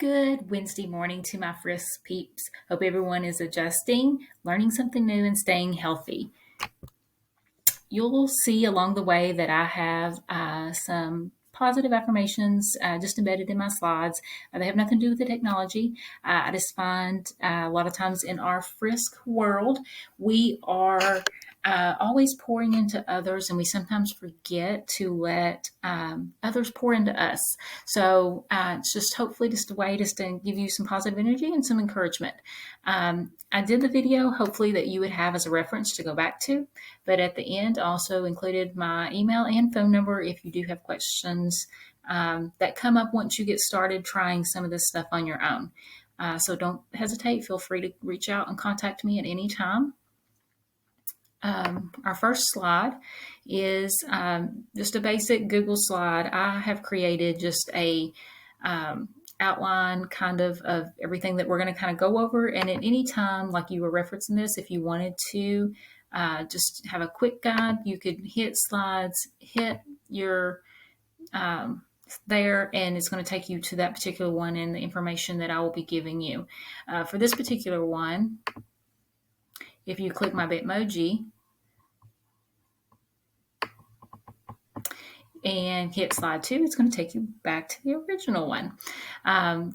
Good Wednesday morning to my Frisk peeps. Hope everyone is adjusting, learning something new, and staying healthy. You'll see along the way that I have some positive affirmations just embedded in my slides. They have nothing to do with the technology. I just find a lot of times in our Frisk world, we are always pouring into others, and we sometimes forget to let others pour into us. So it's just hopefully just a way just to give you some positive energy and some encouragement. I did the video hopefully that you would have as a reference to go back to, but at the end also included my email and phone number if you do have questions that come up once you get started trying some of this stuff on your own. So don't hesitate. Feel free to reach out and contact me at any time. Our first slide is just a basic Google slide. I have created just a outline kind of everything that we're going to kind of go over. And at any time, like you were referencing this, if you wanted to just have a quick guide, you could hit slides, hit your there, and it's going to take you to that particular one and the information that I will be giving you. For this particular one, if you click my Bitmoji and hit slide 2, it's going to take you back to the original one.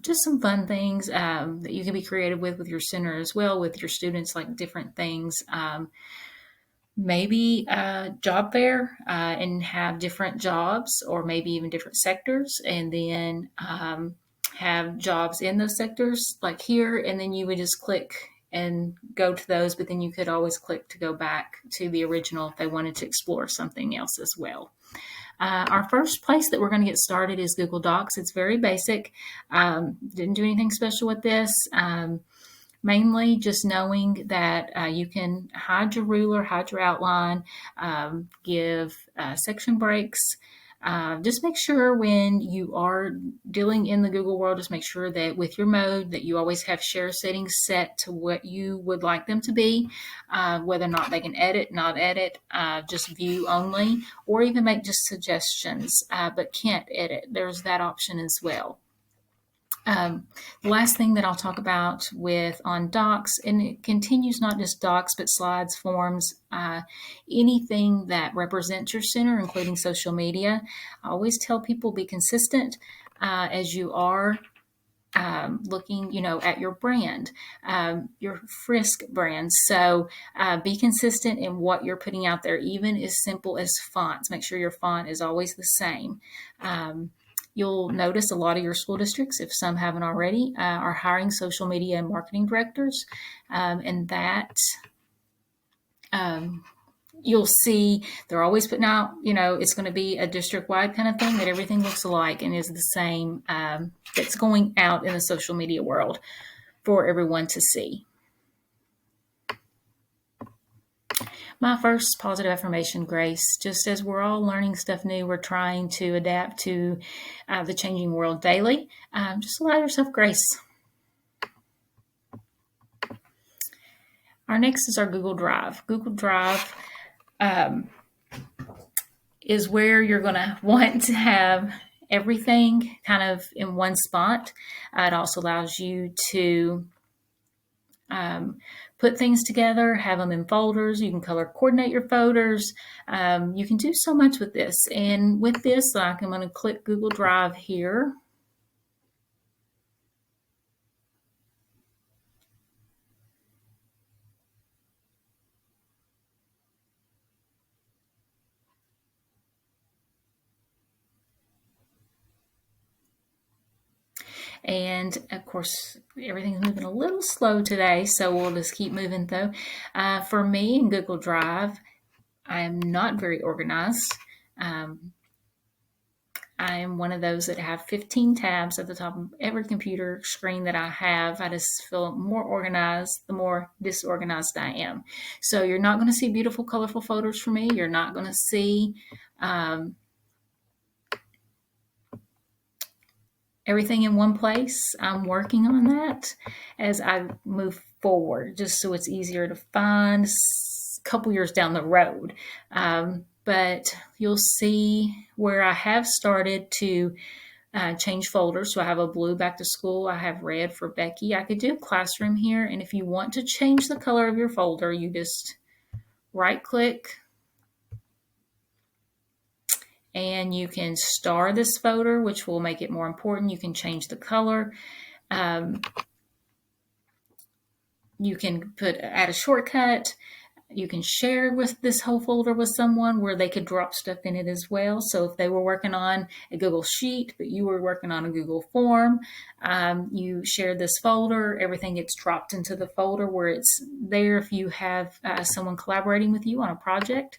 Just some fun things that you can be creative with your center as well, with your students, like different things. Maybe a job fair and have different jobs, or maybe even different sectors, and then have jobs in those sectors like here, and then you would just click and go to those, but then you could always click to go back to the original if they wanted to explore something else as well. Our first place that we're going to get started is Google Docs. It's very basic. Didn't do anything special with this. Mainly just knowing that you can hide your ruler, hide your outline, give section breaks. Just make sure when you are dealing in the Google world, just make sure that with your mode that you always have share settings set to what you would like them to be, whether or not they can edit, not edit, just view only, or even make just suggestions, but can't edit. There's that option as well. The last thing that I'll talk about on Docs, and it continues not just Docs, but slides, forms, anything that represents your center, including social media. I always tell people be consistent as you are looking, at your brand, your Frisk brand. So be consistent in what you're putting out there, even as simple as fonts. Make sure your font is always the same. You'll notice a lot of your school districts, if some haven't already, are hiring social media and marketing directors. And that you'll see they're always putting out, it's going to be a district-wide kind of thing, that everything looks alike and is the same that's going out in the social media world for everyone to see. My first positive affirmation, Grace. Just as we're all learning stuff new, we're trying to adapt to the changing world daily. Just allow yourself grace. Our next is our Google Drive. Google Drive is where you're going to want to have everything kind of in one spot. It also allows you to put things together, have them in folders. You can color coordinate your folders. You can do so much with this. And with this, I'm going to click Google Drive here. And of course, everything's moving a little slow today, so we'll just keep moving though. For me in Google Drive, I am not very organized. I am one of those that have 15 tabs at the top of every computer screen that I have. I just feel more organized the more disorganized I am. So you're not going to see beautiful, colorful photos from me. You're not going to see everything in one place. I'm working on that as I move forward, just so it's easier to find a couple years down the road. But you'll see where I have started to change folders. So I have a blue back to school. I have red for Becky. I could do classroom here. And if you want to change the color of your folder, you just right click and you can star this folder, which will make it more important. You can change the color. You can add a shortcut. You can share with this whole folder with someone where they could drop stuff in it as well. So if they were working on a Google Sheet, but you were working on a Google Form, you share this folder, everything gets dropped into the folder where it's there if you have someone collaborating with you on a project.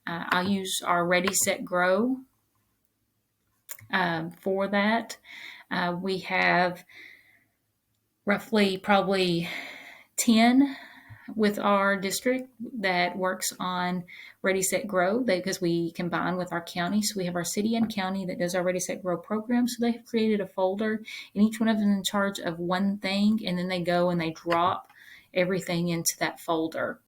I'll use our Ready, Set, Grow for that. We have roughly probably 10 with our district that works on Ready, Set, Grow because we combine with our county. So we have our city and county that does our Ready, Set, Grow program. So they have created a folder and each one of them is in charge of one thing. And then they go and they drop everything into that folder.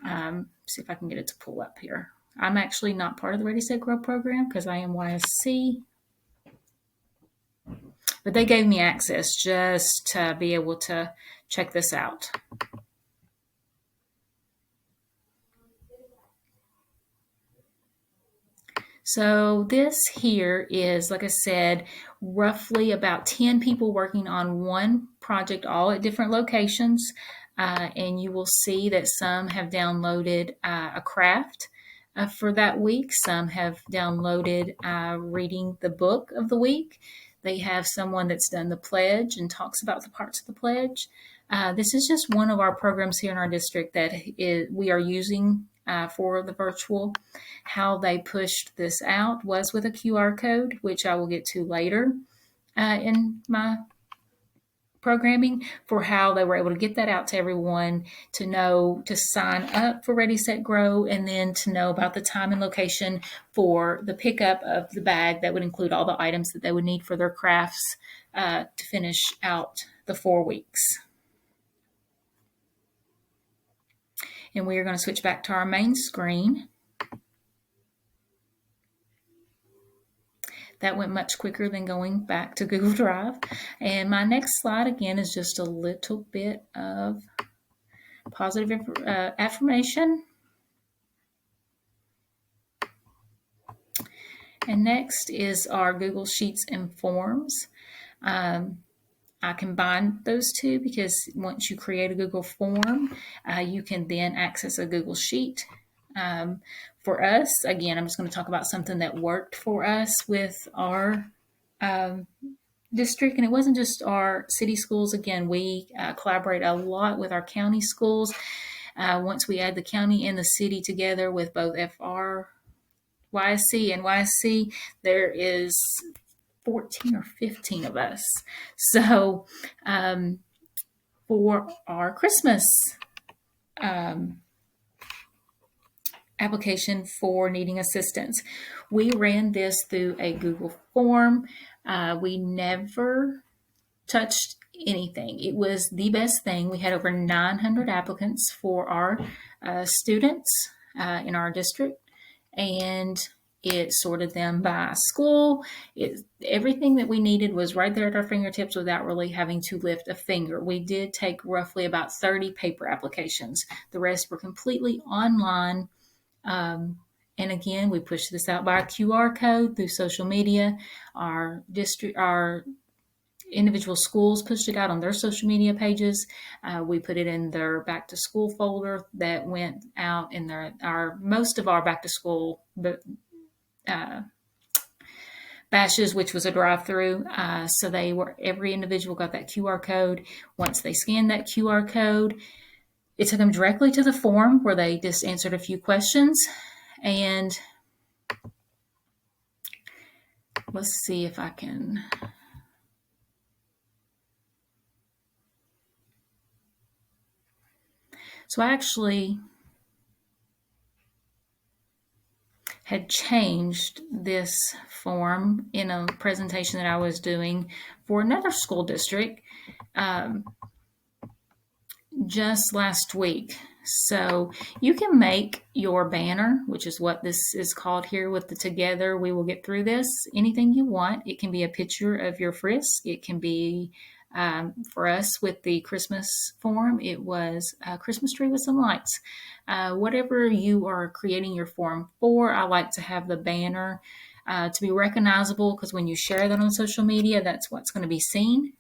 See if I can get it to pull up here. I'm actually not part of the Ready, Set, Grow program because I am YSC. But they gave me access just to be able to check this out. So this here is, like I said, roughly about 10 people working on one project, all at different locations. And you will see that some have downloaded a craft for that week. Some have downloaded reading the book of the week. They have someone that's done the pledge and talks about the parts of the pledge. This is just one of our programs here in our district that we are using for the virtual. How they pushed this out was with a QR code, which I will get to later in my programming, for how they were able to get that out to everyone to know to sign up for Ready, Set, Grow, and then to know about the time and location for the pickup of the bag that would include all the items that they would need for their crafts to finish out the 4 weeks. And we are going to switch back to our main screen. That went much quicker than going back to Google Drive. And my next slide, again, is just a little bit of positive affirmation. And next is our Google Sheets and Forms. I combined those two because once you create a Google form, you can then access a Google Sheet. For us, again, I'm just going to talk about something that worked for us with our district. And it wasn't just our city schools. Again, we collaborate a lot with our county schools. Once we add the county and the city together with both FR, YSC, and YSC, there is 14 or 15 of us. So for our Christmas application for needing assistance, we ran this through a Google form. We never touched anything. It was the best thing. We had over 900 applicants for our students in our district, and it sorted them by school. Everything that we needed was right there at our fingertips without really having to lift a finger. We did take roughly about 30 paper applications. The rest were completely online. And again, we pushed this out by a QR code through social media. Our individual schools pushed it out on their social media pages. We put it in their back to school folder that went out in most of our back to school bashes, which was a drive-through. So every individual got that QR code. Once they scanned that QR code, it took them directly to the form where they just answered a few questions. And let's see if I can. So I actually had changed this form in a presentation that I was doing for another school district just last week. So you can make your banner, which is what this is called here with the Together We Will Get Through This, anything you want. It can be a picture of your frisk. It can be, for us with the Christmas form, it was a Christmas tree with some lights. Whatever you are creating your form for, I like to have the banner to be recognizable, because when you share that on social media, that's what's going to be seen.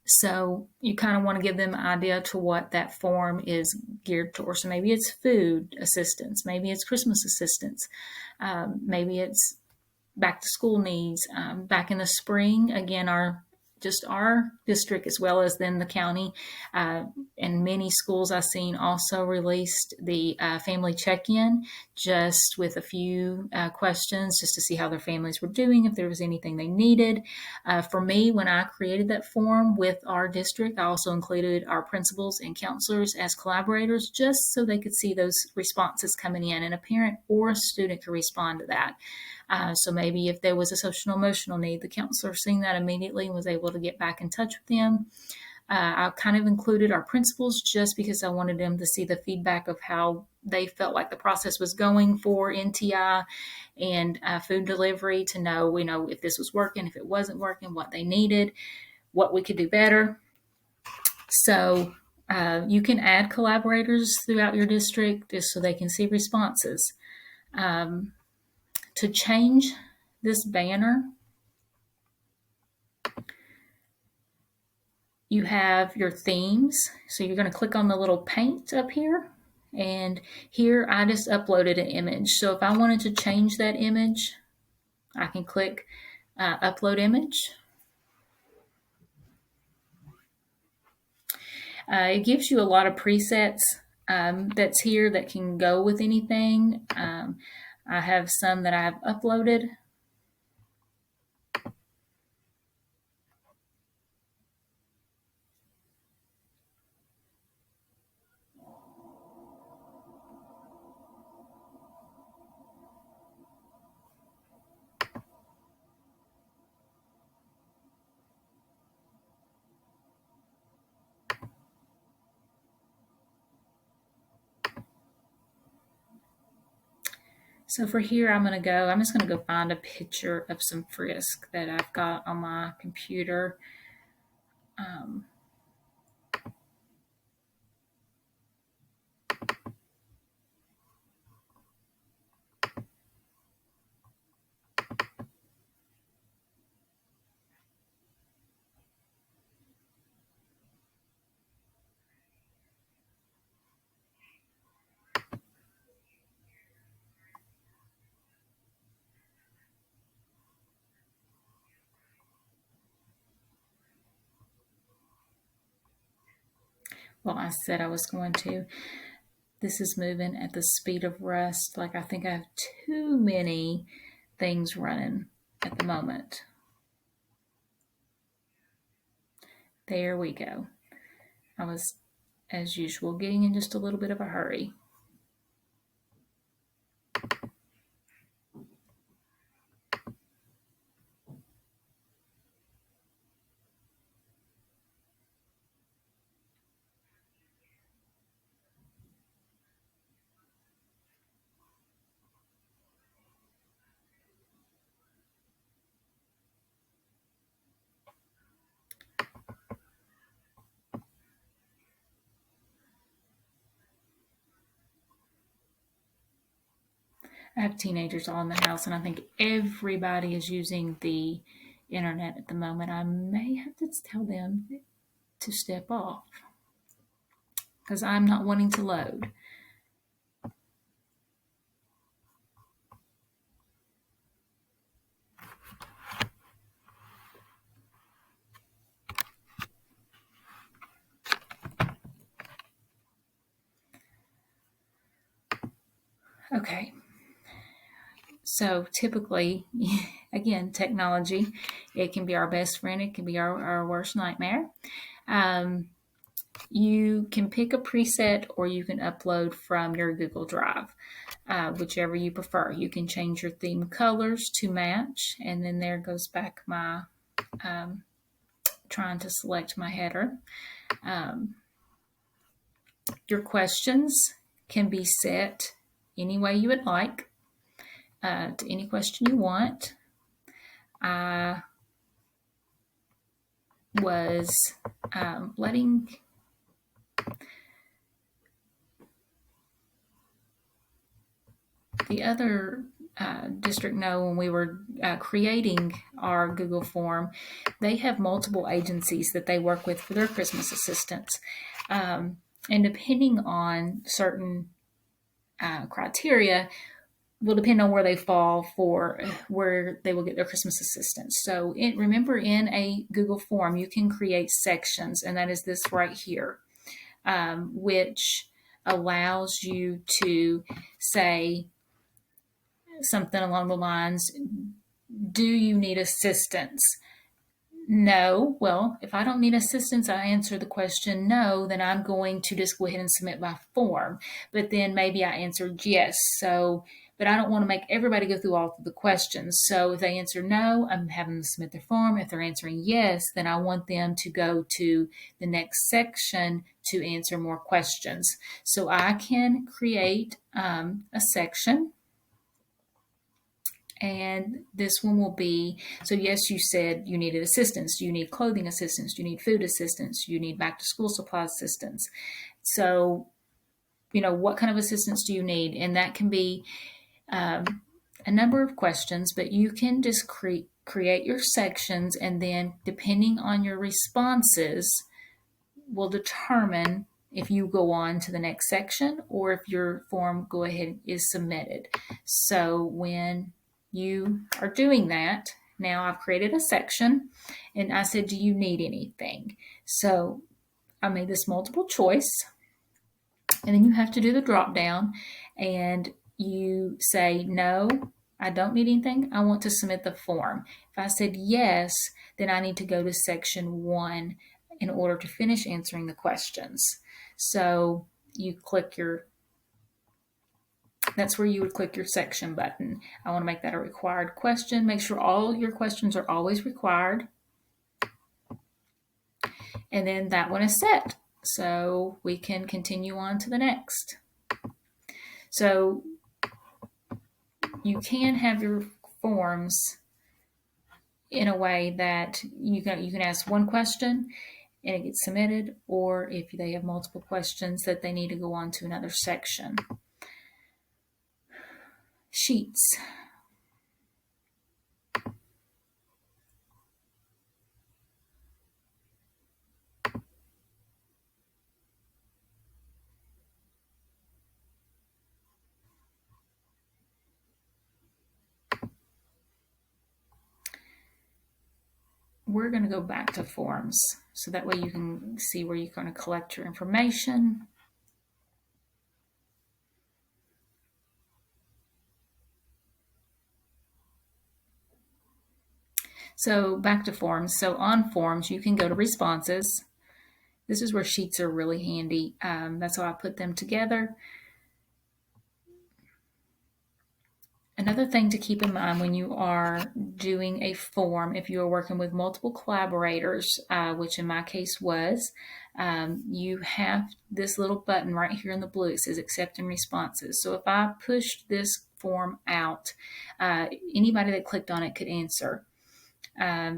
So you kind of want to give them an idea to what that form is geared towards. So maybe it's food assistance, maybe it's Christmas assistance, maybe it's back to school needs. Back in the spring, again, our district as well as then the county, and many schools I've seen also released the family check-in, just with a few questions just to see how their families were doing, if there was anything they needed. For me, when I created that form with our district, I also included our principals and counselors as collaborators, just so they could see those responses coming in, and a parent or a student could respond to that. So maybe if there was a social emotional need, the counselor seen that immediately and was able to get back in touch with them. I kind of included our principals just because I wanted them to see the feedback of how they felt like the process was going for NTI and food delivery, to know, if this was working, if it wasn't working, what they needed, what we could do better. So you can add collaborators throughout your district just so they can see responses. To change this banner, you have your themes. So you're going to click on the little paint up here. And here I just uploaded an image. So if I wanted to change that image, I can click upload image. It gives you a lot of presets that's here that can go with anything. I have some that I've uploaded. So for here, I'm just going to go find a picture of some frisk that I've got on my computer. Well, I said I was going to. This is moving at the speed of rust. Like, I think I have too many things running at the moment. There we go. I was, as usual, getting in just a little bit of a hurry. I have teenagers all in the house, and I think everybody is using the internet at the moment. I may have to tell them to step off because I'm not wanting to load. Okay. So typically, again, technology, it can be our best friend, it can be our worst nightmare. You can pick a preset or you can upload from your Google Drive, whichever you prefer. You can change your theme colors to match, and then there goes back my trying to select my header. Your questions can be set any way you would like, to any question you want. I was letting the other district know when we were creating our Google form. They have multiple agencies that they work with for their Christmas assistance. And depending on certain criteria, will depend on where they fall for where they will get their Christmas assistance. So remember, in a Google form, you can create sections, and that is this right here, which allows you to say something along the lines, do you need assistance? No. Well, if I don't need assistance, I answer the question no, then I'm going to just go ahead and submit my form. But then maybe I answered yes. So, but I don't want to make everybody go through all of the questions. So if they answer no, I'm having them submit their form. If they're answering yes, then I want them to go to the next section to answer more questions. So I can create a section. And this one will be, so yes, you said you needed assistance. Do you need clothing assistance? Do you need food assistance? Do you need back to school supply assistance? So, what kind of assistance do you need? And that can be a number of questions, but you can just create your sections, and then depending on your responses will determine if you go on to the next section or if your form go ahead is submitted. So when you are doing that, now I've created a section and I said, do you need anything? So I made this multiple choice, and then you have to do the drop down and you say, no, I don't need anything. I want to submit the form. If I said yes, then I need to go to section 1 in order to finish answering the questions. So you click that's where you would click your section button. I want to make that a required question. Make sure all your questions are always required. And then that one is set. So we can continue on to the next. So you can have your forms in a way that you can ask one question and it gets submitted, or if they have multiple questions that they need to go on to another section. Sheets. We're going to go back to forms, so that way you can see where you're going to collect your information. So back to forms. So on forms, you can go to responses. This is where sheets are really handy. That's why I put them together. Another thing to keep in mind when you are doing a form, if you are working with multiple collaborators, which in my case was, you have this little button right here in the blue. It says accepting responses. So if I pushed this form out, anybody that clicked on it could answer.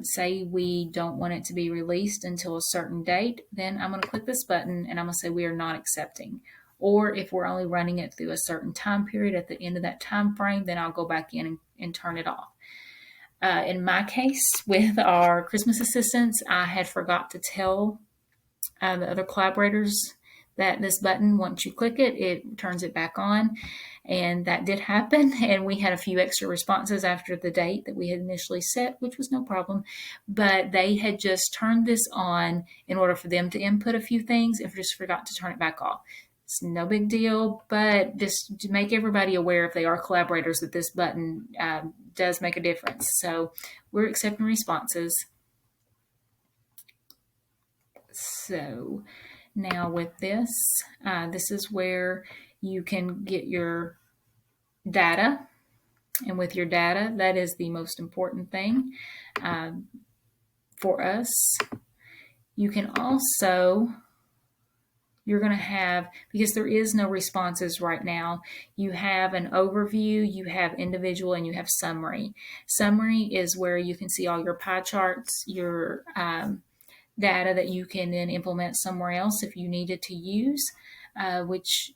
Say we don't want it to be released until a certain date, then I'm going to click this button and I'm going to say we are not accepting. Or if we're only running it through a certain time period, at the end of that time frame, then I'll go back in and turn it off. In my case, with our Christmas assistance, I had forgot to tell the other collaborators that this button, once you click it, it turns it back on. And that did happen. And we had a few extra responses after the date that we had initially set, which was no problem. But they had just turned this on in order for them to input a few things and just forgot to turn it back off. It's no big deal, but just to make everybody aware, if they are collaborators, that this button does make a difference. So we're accepting responses. So now with this, this is where you can get your data. And with your data, that is the most important thing for us. You can also you're going to have, because there is no responses right now, you have an overview, you have individual, and you have summary. Summary is where you can see all your pie charts, your data that you can then implement somewhere else if you needed to use, which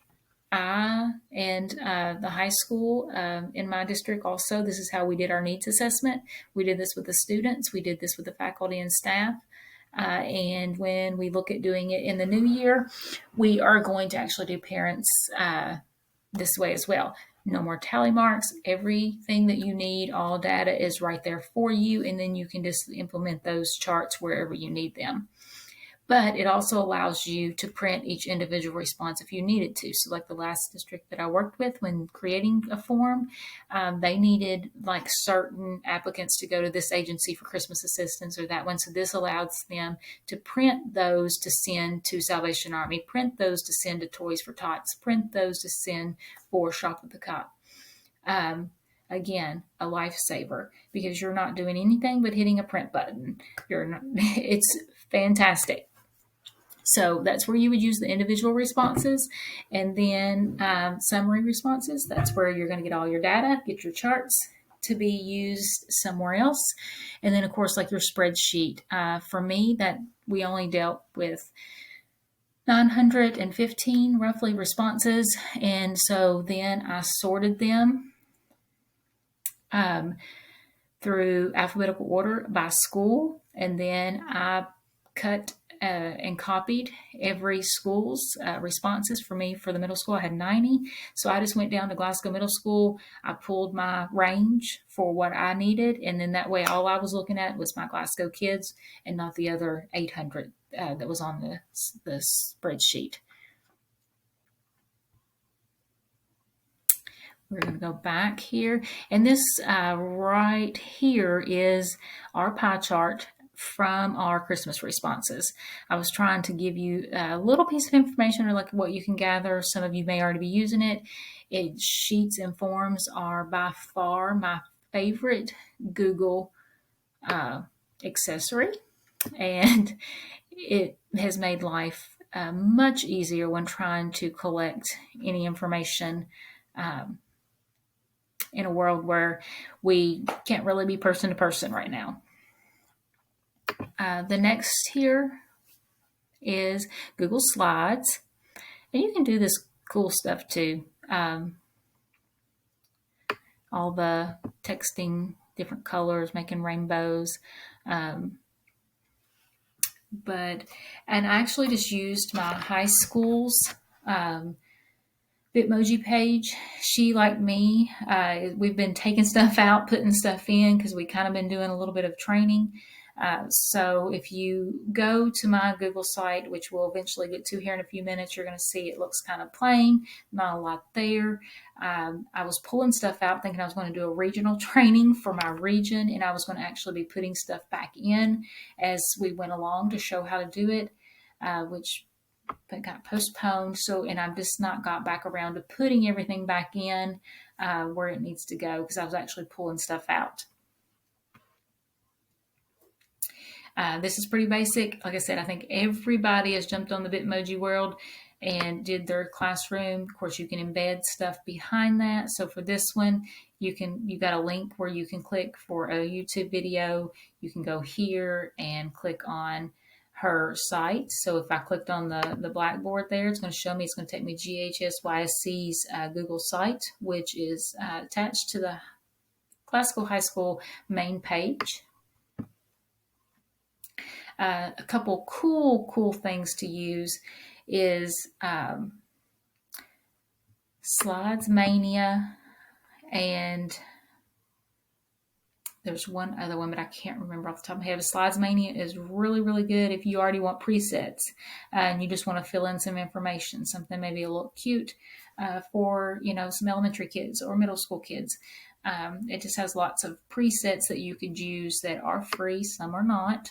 I and the high school in my district also, this is how we did our needs assessment. We did this with the students, we did this with the faculty and staff. And when we look at doing it in the new year, we are going to actually do parents this way as well. No more tally marks. Everything that you need, all data is right there for you, and then you can just implement those charts wherever you need them. But it also allows you to print each individual response if you needed to. So like the last district that I worked with, when creating a form, they needed like certain applicants to go to this agency for Christmas assistance or that one. So this allows them to print those to send to Salvation Army, print those to send to Toys for Tots, print those to send for Shop with the Cop. Again, a lifesaver, because you're not doing anything but hitting a print button. It's fantastic. So that's where you would use the individual responses, and then summary responses. That's where you're going to get all your data, get your charts to be used somewhere else. And then of course, like your spreadsheet. For me, that we only dealt with 915 roughly responses. And so then I sorted them through alphabetical order by school. And then I cut and copied every school's responses. For me, for the middle school, I had 90. So I just went down to Glasgow Middle School. I pulled my range for what I needed. And then that way, all I was looking at was my Glasgow kids and not the other 800 that was on the spreadsheet. We're going to go back here. And this right here is our pie chart from our Christmas responses. I was trying to give you a little piece of information or like what you can gather. Some of you may already be using it. Sheets and forms are by far my favorite Google accessory, and it has made life much easier when trying to collect any information in a world where we can't really be person to person right now. The next here is Google Slides, and you can do this cool stuff too. All the texting, different colors, making rainbows. And I actually just used my high school's Bitmoji page. She, like me, we've been taking stuff out, putting stuff in, because we kind of been doing a little bit of training. So if you go to my Google site, which we'll eventually get to here in a few minutes, you're going to see it looks kind of plain, not a lot there. I was pulling stuff out thinking I was going to do a regional training for my region, and I was going to actually be putting stuff back in as we went along to show how to do it, which got postponed. So, and I've just not got back around to putting everything back in where it needs to go, because I was actually pulling stuff out. This is pretty basic. Like I said, I think everybody has jumped on the Bitmoji world and did their classroom. Of course, you can embed stuff behind that. So for this one, you got a link where you can click for a YouTube video. You can go here and click on her site. So if I clicked on the Blackboard there, it's going to show me, it's going to take me GHSYSC's Google site, which is attached to the Classical High School main page. A couple cool things to use is Slides Mania, and there's one other one, but I can't remember off the top of my head. Slides Mania is really good if you already want presets and you just want to fill in some information, something maybe a little cute for some elementary kids or middle school kids. It just has lots of presets that you could use that are free, some are not.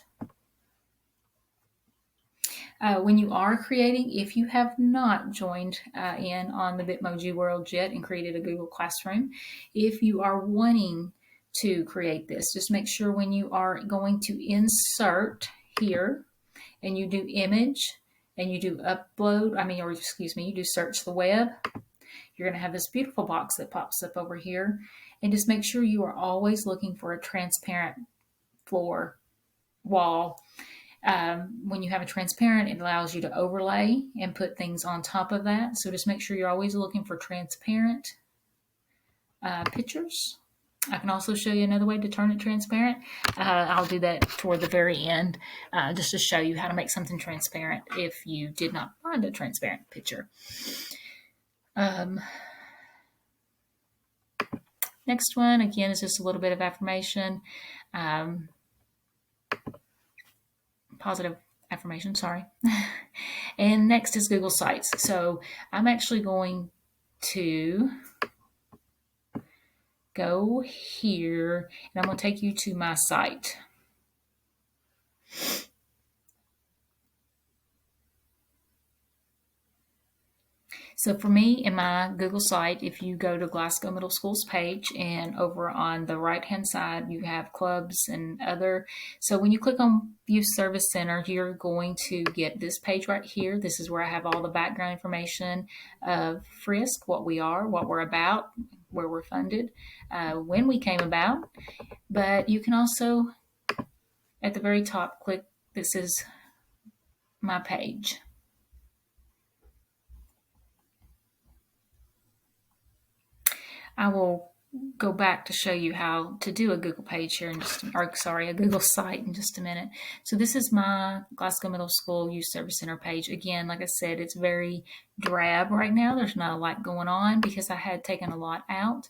When you are creating, if you have not joined in on the Bitmoji world yet and created a Google Classroom, if you are wanting to create this, just make sure when you are going to insert here and you do image and you do you do search the web, you're going to have this beautiful box that pops up over here. And just make sure you are always looking for a transparent floor wall. When you have a transparent, it allows you to overlay and put things on top of that. So just make sure you're always looking for transparent pictures. I can also show you another way to turn it transparent. I'll do that toward the very end, just to show you how to make something transparent if you did not find a transparent picture. Next one, again, is just a little bit of affirmation. Positive affirmation, sorry. And next is Google Sites. So I'm actually going to go here, and I'm going to take you to my site. So for me, in my Google site, if you go to Glasgow Middle School's page, and over on the right-hand side, you have clubs and other. So when you click on Youth Service Center, you're going to get this page right here. This is where I have all the background information of Frisk, what we are, what we're about, where we're funded, when we came about. But you can also, at the very top, click, this is my page. I will go back to show you how to do a Google page here in just, a Google site in just a minute. So this is my Glasgow Middle School Youth Service Center page. Again, like I said, it's very drab right now. There's not a lot going on because I had taken a lot out.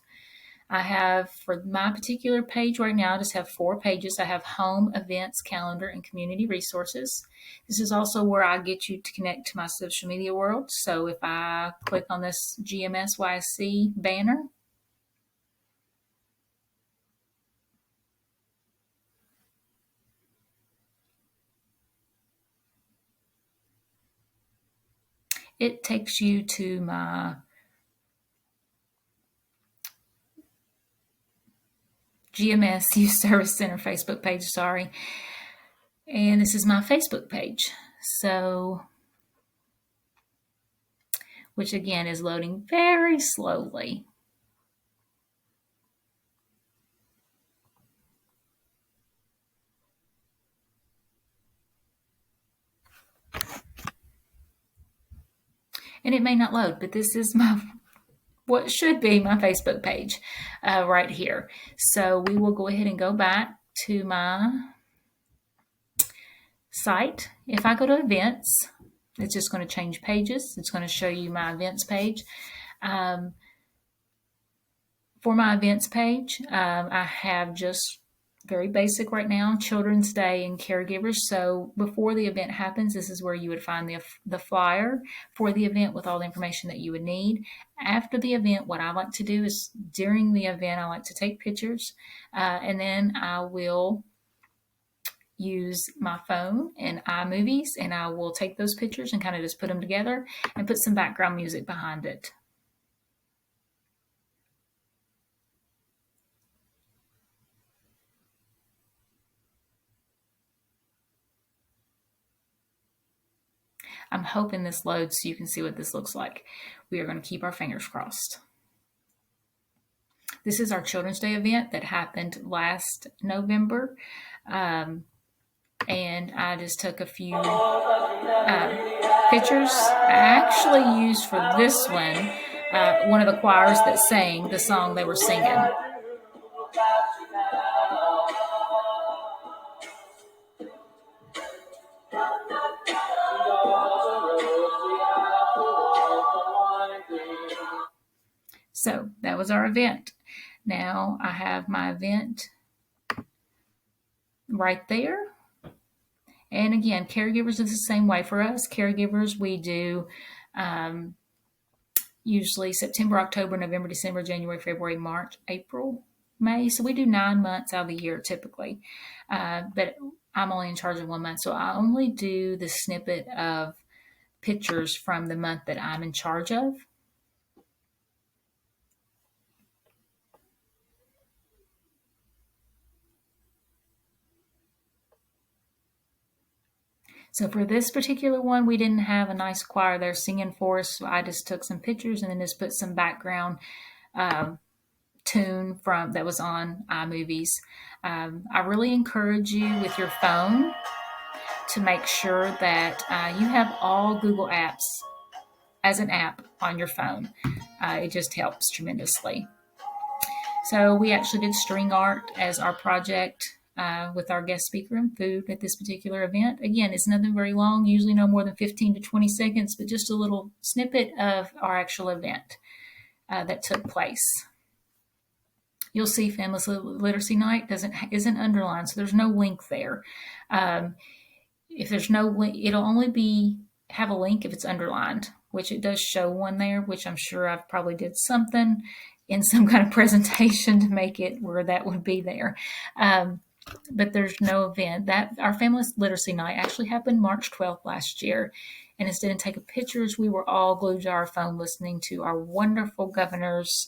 I have, for my particular page right now, I just have 4 pages. I have home, events, calendar, and community resources. This is also where I get you to connect to my social media world. So if I click on this GMSYC banner, it takes you to my GMS Youth Service Center Facebook page, sorry. And this is my Facebook page. So, which again is loading very slowly. And it may not load, but this is my what should be my Facebook page right here. So we will go ahead and go back to my site. If I go to events, it's just going to change pages. It's going to show you my events page. For my events page, I have just very basic right now, Children's Day and caregivers. So before the event happens, this is where you would find the flyer for the event with all the information that you would need. After the event, what I like to do is during the event, I like to take pictures, and then I will use my phone and iMovies, and I will take those pictures and kind of just put them together and put some background music behind it. I'm hoping this loads so you can see what this looks like. We are going to keep our fingers crossed. This is our Children's Day event that happened last November. And I just took a few pictures. I actually used for this one of the choirs that sang the song they were singing. So that was our event. Now I have my event right there. And again, caregivers is the same way for us. Caregivers, we do usually September, October, November, December, January, February, March, April, May. So we do 9 months out of the year typically. But I'm only in charge of 1 month. So I only do the snippet of pictures from the month that I'm in charge of. So for this particular one, we didn't have a nice choir there singing for us. So I just took some pictures and then just put some background tune from that was on iMovies. I really encourage you with your phone to make sure that you have all Google Apps as an app on your phone. It just helps tremendously. So we actually did string art as our project with our guest speaker and food at this particular event. Again, it's nothing very long, usually no more than 15 to 20 seconds, but just a little snippet of our actual event that took place. You'll see Family Literacy Night isn't underlined, so there's no link there. If there's no link, it'll only have a link if it's underlined, which it does show one there, which I'm sure I've probably did something in some kind of presentation to make it where that would be there. But there's no event. That our Family Literacy Night actually happened March 12th last year. And instead of taking pictures, we were all glued to our phone listening to our wonderful governor's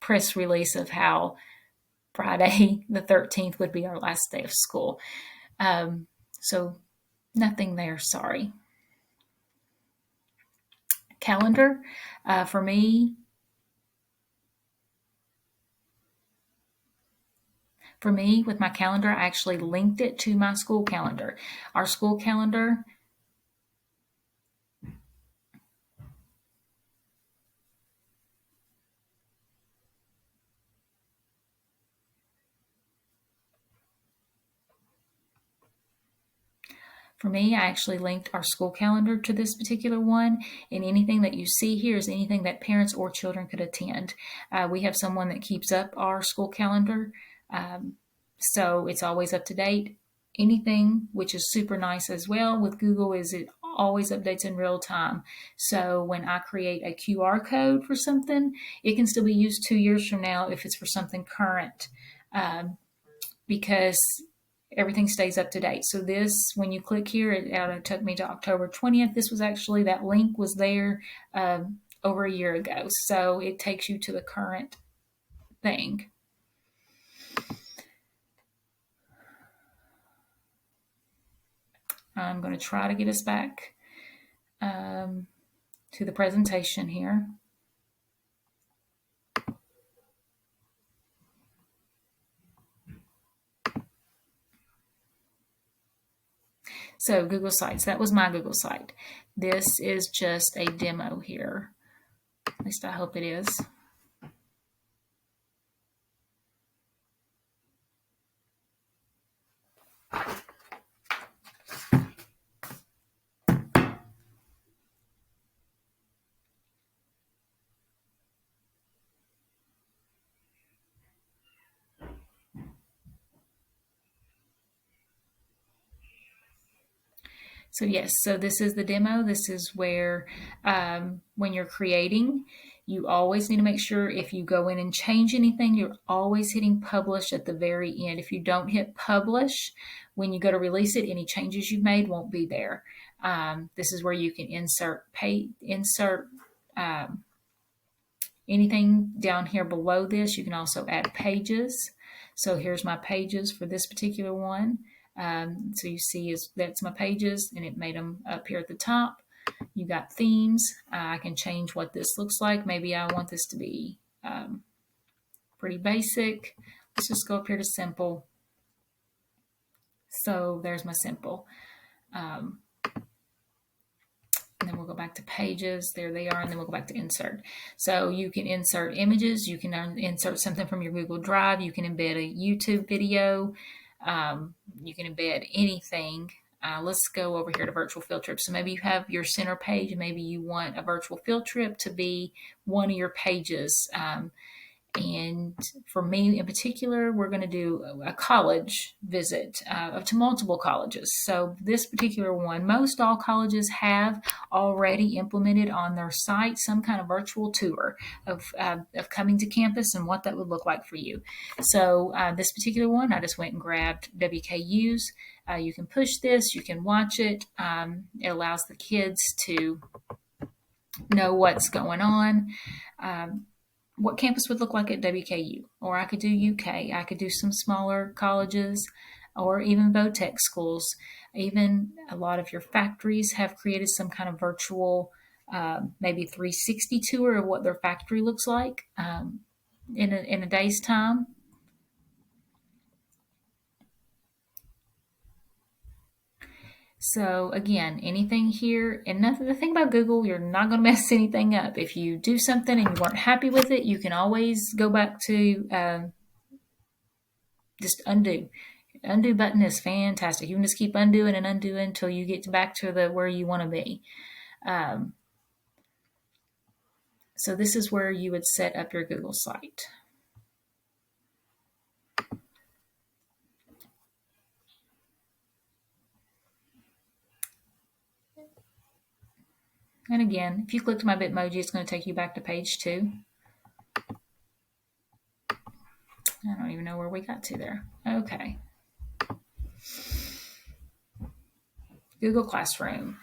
press release of how Friday the 13th would be our last day of school. So nothing there, sorry. Calendar, for me, with my calendar, I actually linked it to my school calendar. Our school calendar, for me, I actually linked our school calendar to this particular one, and anything that you see here is anything that parents or children could attend. We have someone that keeps up our school calendar, so it's always up to date. Anything, which is super nice as well with Google, is it always updates in real time. So when I create a QR code for something, it can still be used 2 years from now if it's for something current, because everything stays up to date. So this, when you click here, it took me to October 20th. This was actually, that link was there over a year ago. So it takes you to the current thing. I'm going to try to get us back to the presentation here. So Google Sites, that was my Google site. This is just a demo here. At least I hope it is. So yes, so this is the demo. This is where when you're creating, you always need to make sure if you go in and change anything, you're always hitting publish at the very end. If you don't hit publish, when you go to release it, any changes you've made won't be there. This is where you can insert anything down here below this. You can also add pages. So here's my pages for this particular one. So you see that's my pages, and it made them up here at the top. You got themes. I can change what this looks like. Maybe I want this to be pretty basic. Let's just go up here to simple. So there's my simple. And then we'll go back to pages. There they are. And then we'll go back to insert. So you can insert images. You can insert something from your Google Drive. You can embed a YouTube video. You can embed anything. Let's go over here to virtual field trip. So maybe you have your center page, and maybe you want a virtual field trip to be one of your pages. And for me in particular, we're going to do a college visit to multiple colleges. So this particular one, most all colleges have already implemented on their site some kind of virtual tour of coming to campus and what that would look like for you. So this particular one, I just went and grabbed WKU's. You can push this, you can watch it. It allows the kids to know what's going on. What campus would look like at WKU, or I could do UK. I could do some smaller colleges. or even vo-tech schools. Even a lot of your factories have created some kind of virtual, maybe 360 tour of what their factory looks like in a day's time. So again, anything here, and nothing. The thing about Google, you're not going to mess anything up. If you do something and you weren't happy with it, you can always go back to just undo. Undo button is fantastic. You can just keep undoing and undoing until you get back to the where you want to be. So this is where you would set up your Google site. And again, if you click my Bitmoji, it's going to take you back to page 2. I don't even know where we got to there. Okay. Google Classroom.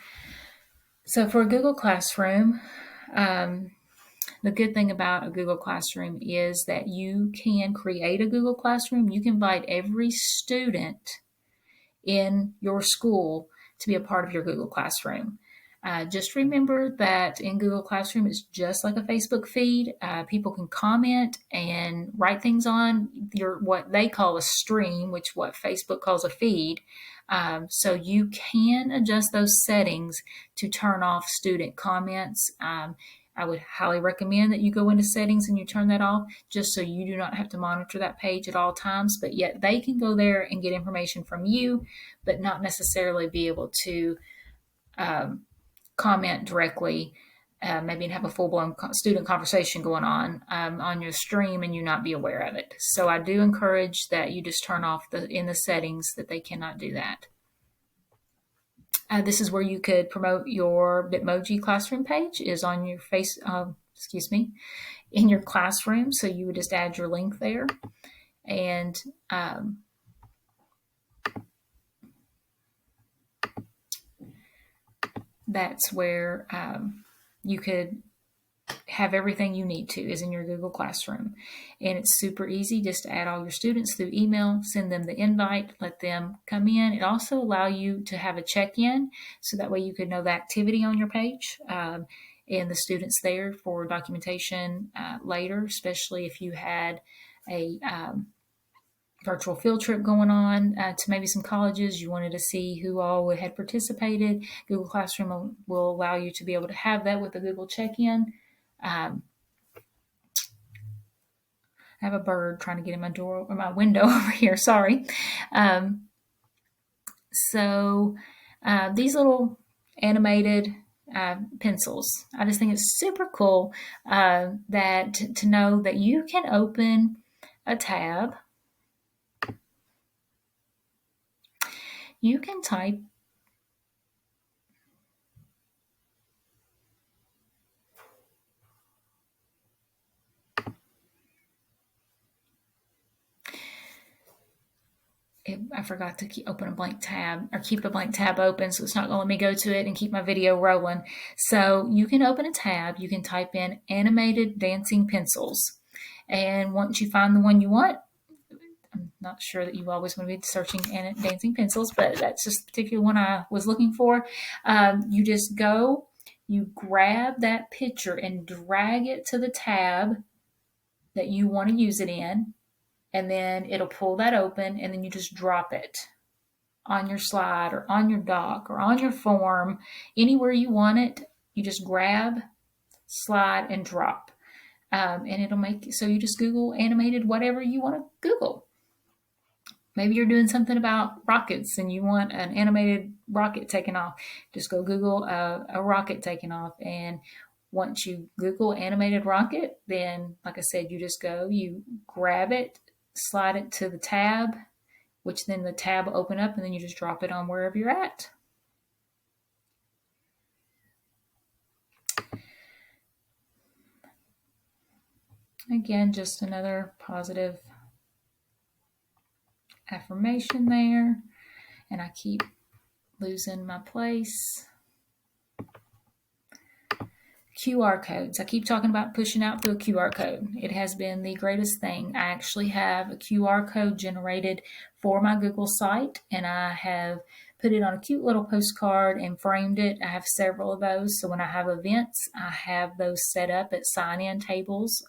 So for Google Classroom, the good thing about a Google Classroom is that you can create a Google Classroom. You can invite every student in your school to be a part of your Google Classroom. Just remember that in Google Classroom, it's just like a Facebook feed. People can comment and write things on your what they call a stream, which what Facebook calls a feed. So you can adjust those settings to turn off student comments. I would highly recommend that you go into settings and you turn that off just so you do not have to monitor that page at all times, but yet they can go there and get information from you, but not necessarily be able to comment directly, maybe have a full-blown student conversation going on your stream and you not be aware of it. So I do encourage that you just turn off in the settings that they cannot do that. This is where you could promote your Bitmoji classroom page is on your in your classroom. So you would just add your link there. And that's where you could have everything you need to is in your Google Classroom. And it's super easy just to add all your students through email, send them the invite, let them come in. It also allows you to have a check-in so that way you could know the activity on your page and the students there for documentation later, especially if you had a virtual field trip going on to maybe some colleges. You wanted to see who all had participated. Google Classroom will allow you to be able to have that with a Google check-in. I have a bird trying to get in my door or my window over here. Sorry. So these little animated pencils, I just think it's super cool that to know that you can open a tab. You can type I forgot to open a blank tab or keep a blank tab open, so it's not going to let me go to it and keep my video rolling. So you can open a tab, you can type in animated dancing pencils. And once you find the one you want, I'm not sure that you always want to be searching dancing pencils, but that's just the particular one I was looking for. You just go, you grab that picture and drag it to the tab that you want to use it in. And then it'll pull that open and then you just drop it on your slide or on your doc or on your form, anywhere you want it. You just grab, slide, and drop. And it'll make, so you just Google animated whatever you want to Google. Maybe you're doing something about rockets and you want an animated rocket taking off. Just go Google a rocket taking off. And once you Google animated rocket, then like I said, you just go, you grab it, slide it to the tab, which then the tab will open up and then you just drop it on wherever you're at. Again, just another positive affirmation there. And I keep losing my place. QR codes. I keep talking about pushing out through a QR code. It has been the greatest thing. I actually have a QR code generated for my Google site, and I have put it on a cute little postcard and framed it. I have several of those. So when I have events, I have those set up at sign-in tables,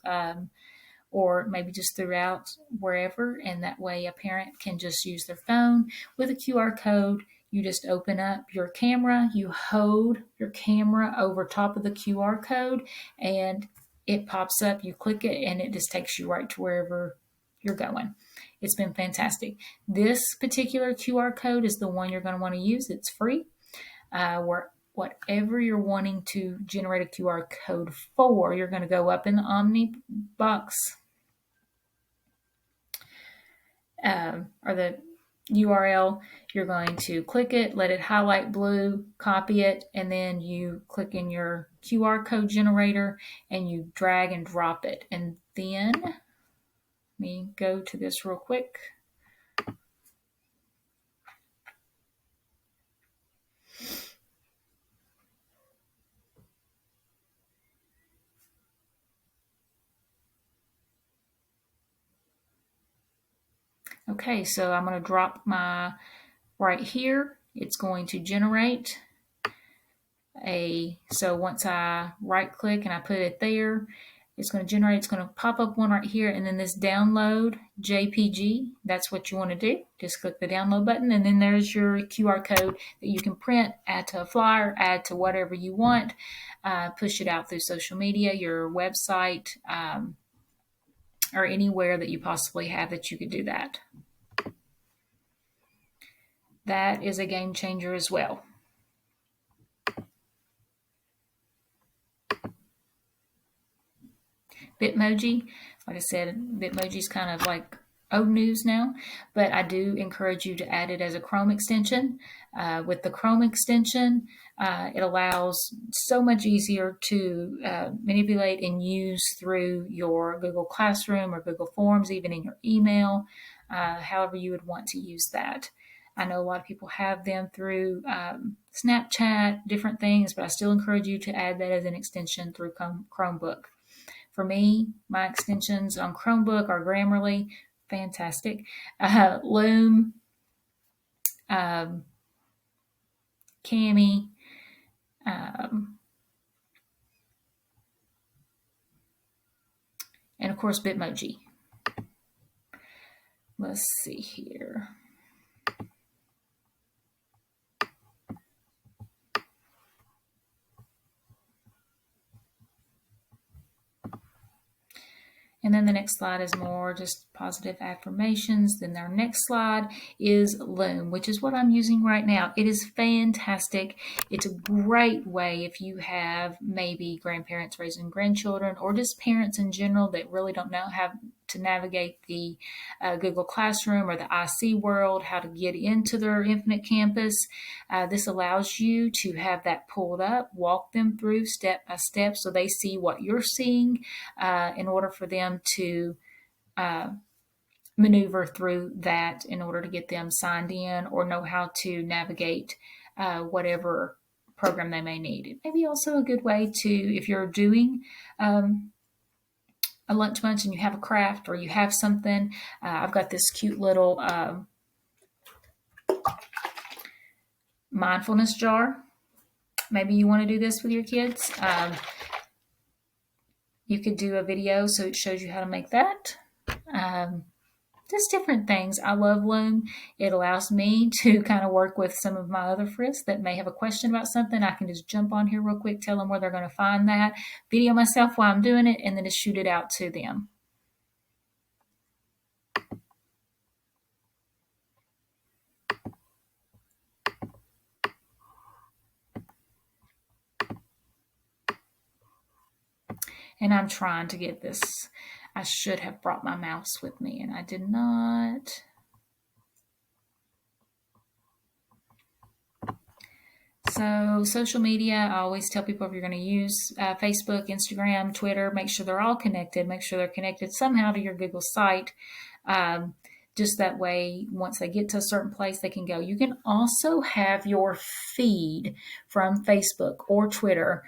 or maybe just throughout wherever. And that way a parent can just use their phone with a QR code. You just open up your camera, you hold your camera over top of the QR code, and it pops up. You click it, and it just takes you right to wherever you're going. It's been fantastic. This particular QR code is the one you're going to want to use. It's free. Whatever you're wanting to generate a QR code for, you're going to go up in the Omnibox or the URL. You're going to click it, let it highlight blue, copy it, and then you click in your QR code generator and you drag and drop it. And then, let me go to this real quick. Okay, so I'm going to drop my right here. It's going to generate so once I right click and I put it there, it's going to generate, it's going to pop up one right here, and then this download JPG, that's what you want to do. Just click the download button, and then there's your QR code that you can print, add to a flyer, add to whatever you want, push it out through social media, your website, or anywhere that you possibly have that you could do that. That is a game changer as well. Bitmoji, like I said, Bitmoji is kind of like old news now, but I do encourage you to add it as a Chrome extension. With the Chrome extension, it allows so much easier to manipulate and use through your Google Classroom or Google Forms, even in your email, however you would want to use that. I know a lot of people have them through Snapchat, different things, but I still encourage you to add that as an extension through Chromebook. For me, my extensions on Chromebook are Grammarly, fantastic, Loom, Kami, and of course Bitmoji. Let's see here. And then the next slide is more just positive affirmations. Then our next slide is Loom, which is what I'm using right now. It is fantastic. It's a great way if you have maybe grandparents raising grandchildren, or just parents in general that really don't know how to navigate the Google Classroom or the IC world, how to get into their Infinite Campus. This allows you to have that pulled up, walk them through step by step so they see what you're seeing in order for them to maneuver through that in order to get them signed in or know how to navigate whatever program they may need. It may be also a good way to, if you're doing a lunch bunch and you have a craft or you have something, I've got this cute little mindfulness jar. Maybe you want to do this with your kids. You could do a video so it shows you how to make that. Just different things. I love Loom. It allows me to kind of work with some of my other friends that may have a question about something. I can just jump on here real quick, tell them where they're going to find that, video myself while I'm doing it, and then just shoot it out to them. And I'm trying to get this. I should have brought my mouse with me, and I did not. So social media, I always tell people if you're going to use Facebook, Instagram, Twitter, make sure they're all connected. Make sure they're connected somehow to your Google site. Just that way, once they get to a certain place, they can go. You can also have your feed from Facebook or Twitter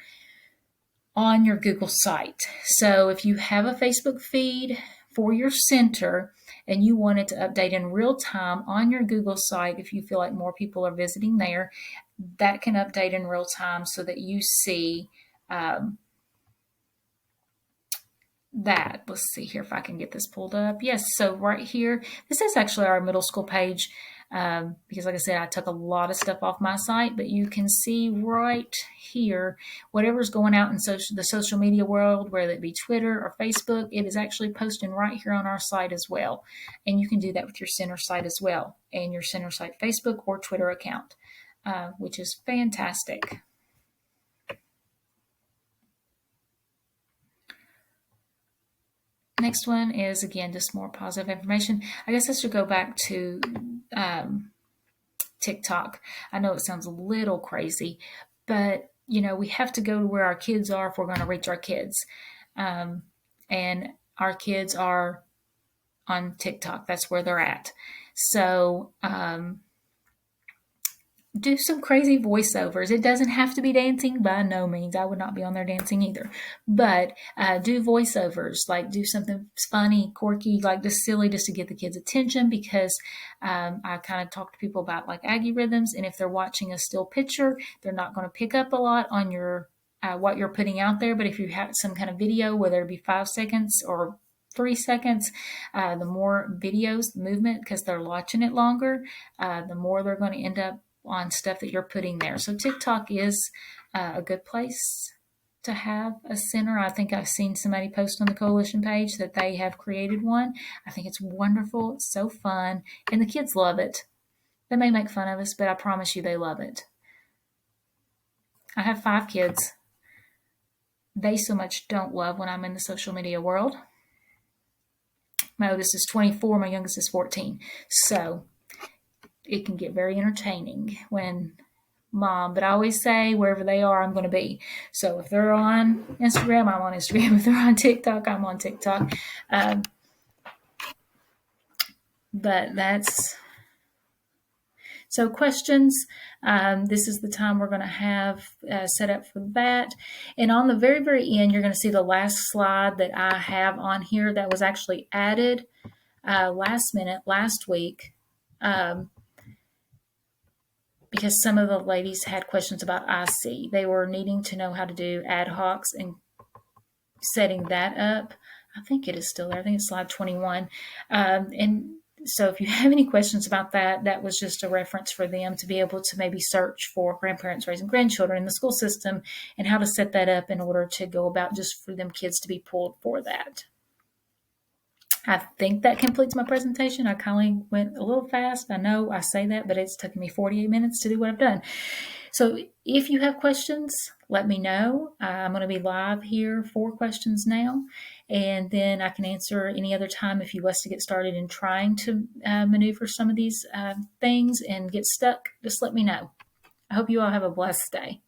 on your Google site. So if you have a Facebook feed for your center, and you want it to update in real time on your Google site, if you feel like more people are visiting there, that can update in real time so that you see um, that. Let's see here if I can get this pulled up. Yes, so right here, this is actually our middle school page, because like I said, I took a lot of stuff off my site, but you can see right here, whatever's going out in the social media world, whether it be Twitter or Facebook, it is actually posting right here on our site as well. And you can do that with your center site as well, and your center site Facebook or Twitter account, which is fantastic. Next one is, again, just more positive information. I guess I should go back to TikTok. I know it sounds a little crazy, but we have to go to where our kids are if we're going to reach our kids. And our kids are on TikTok. That's where they're at. So do some crazy voiceovers. It doesn't have to be dancing, by no means. I would not be on there dancing either. But do voiceovers, like do something funny, quirky, like just silly, just to get the kids' attention. Because I kind of talk to people about like Aggie rhythms, and if they're watching a still picture, they're not going to pick up a lot on your what you're putting out there. But if you have some kind of video, whether it be 5 seconds or 3 seconds, the more videos, the movement, because they're watching it longer, the more they're going to end up on stuff that you're putting there. So TikTok is a good place to have a center. I think I've seen somebody post on the coalition page that they have created one. I think it's wonderful. It's so fun. And the kids love it. They may make fun of us, but I promise you they love it. I have 5 kids. They so much don't love when I'm in the social media world. My oldest is 24. My youngest is 14. So it can get very entertaining when mom, but I always say wherever they are, I'm going to be. So if they're on Instagram, I'm on Instagram. If they're on TikTok, I'm on TikTok. But that's so questions. This is the time we're going to have set up for that. And on the very, very end, you're going to see the last slide that I have on here that was actually added last minute, last week. Because some of the ladies had questions about IC. They were needing to know how to do ad hocs and setting that up. I think it is still there. I think it's slide 21. And so if you have any questions about that, that was just a reference for them to be able to maybe search for grandparents raising grandchildren in the school system and how to set that up in order to go about just for them kids to be pulled for that. I think that completes my presentation. I kind of went a little fast. I know I say that, but it's taken me 48 minutes to do what I've done. So if you have questions, let me know. I'm going to be live here for questions now, and then I can answer any other time if you want us to get started in trying to maneuver some of these things and get stuck. Just let me know. I hope you all have a blessed day.